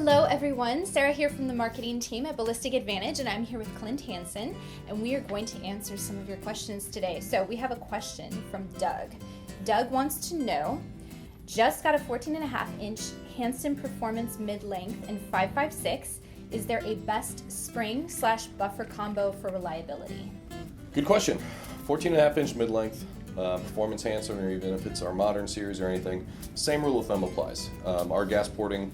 Hello everyone, Sarah here from the marketing team at Ballistic Advanatge, and I'm here with Clint Hansen, and we are going to answer some of your questions today. So we have a question from Doug. Doug wants to know, just got a 14.5-inch Hansen Performance mid-length in 5.56. Is there a best spring/buffer combo for reliability? Good question. 14.5-inch mid-length, Performance Hansen, or even if it's our modern series or anything, same rule of thumb applies. Our gas porting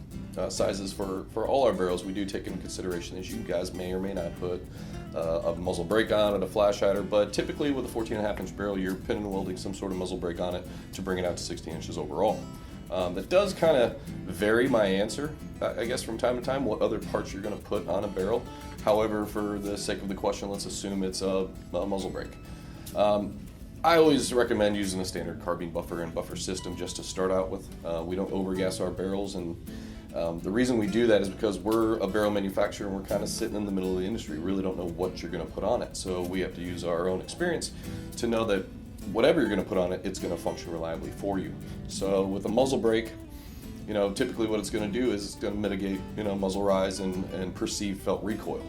sizes for all our barrels, we do take into consideration that you guys may or may not put a muzzle brake on it, a flash hider, but typically with a 14.5-inch barrel, you're pin and welding some sort of muzzle brake on it to bring it out to 16 inches overall. That does kind of vary my answer, I guess, from time to time, what other parts you're going to put on a barrel. However, for the sake of the question, let's assume it's a muzzle brake. I always recommend using a standard carbine buffer and buffer system just to start out with. We don't overgas our barrels, and the reason we do that is because we're a barrel manufacturer and we're kind of sitting in the middle of the industry. We really don't know what you're going to put on it, so we have to use our own experience to know that whatever you're going to put on it, it's going to function reliably for you. So with a muzzle brake, typically what it's going to do is it's going to mitigate, muzzle rise and perceived felt recoil.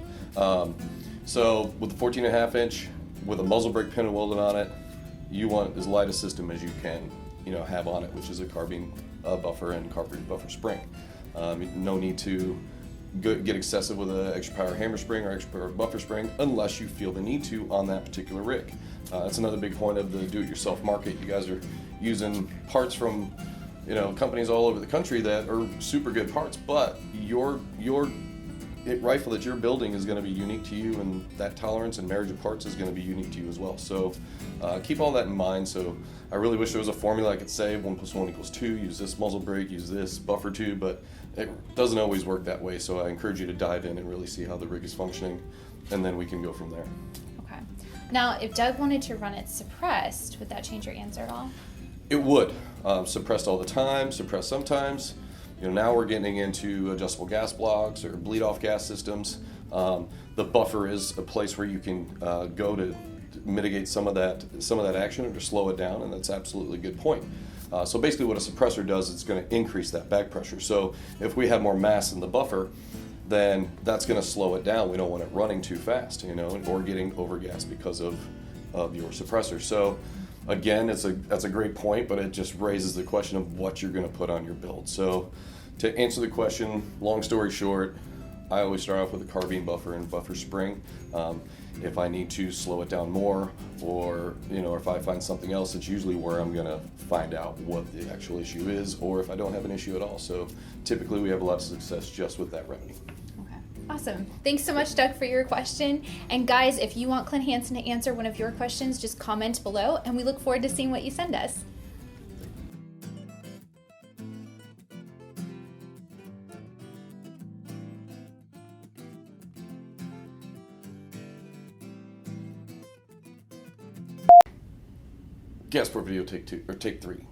So with the 14.5-inch, with a muzzle brake pin and welded on it, you want as light a system as you can, have on it, which is a carbine buffer and carbine buffer spring. No need to get excessive with an extra power hammer spring or extra power buffer spring unless you feel the need to on that particular rig. That's another big point of the do-it-yourself market. You guys are using parts from companies all over the country that are super good parts, but your rifle that you're building is going to be unique to you, and that tolerance and marriage of parts is going to be unique to you as well. So keep all that in mind. So I really wish there was a formula I could say 1 + 1 = 2, use this muzzle brake, use this buffer tube, but it doesn't always work that way. So I encourage you to dive in and really see how the rig is functioning, and then we can go from there. Okay. Now, if Doug wanted to run it suppressed, would that change your answer at all? It would. Suppressed all the time, suppressed sometimes. Now we're getting into adjustable gas blocks or bleed-off gas systems. The buffer is a place where you can go to mitigate some of that action or to slow it down, and that's absolutely a good point. So basically what a suppressor does, it's going to increase that back pressure. So if we have more mass in the buffer, then that's going to slow it down. We don't want it running too fast, or getting overgassed because of your suppressor. So again, that's a great point, but it just raises the question of what you're going to put on your build. So to answer the question, long story short, I always start off with a carbine buffer and buffer spring. If I need to slow it down more, or if I find something else, it's usually where I'm going to find out what the actual issue is, or if I don't have an issue at all. So typically we have a lot of success just with that remedy. Awesome. Thanks so much, Doug, for your question. And guys, if you want Clint Hansen to answer one of your questions, just comment below, and we look forward to seeing what you send us. Gas port video take 2 or take 3.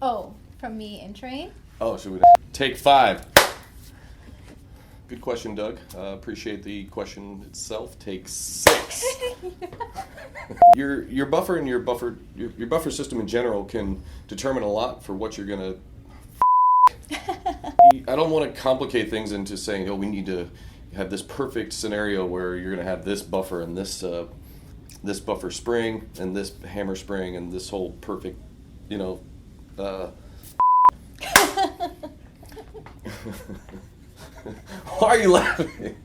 Oh, from me entering? Oh, should we take 5? Good question, Doug. Appreciate the question itself. Take 6. Your buffer and your buffer system in general can determine a lot for what you're gonna. I don't want to complicate things into saying, we need to have this perfect scenario where you're gonna have this buffer and this buffer spring and this hammer spring and this whole perfect, Why are you laughing?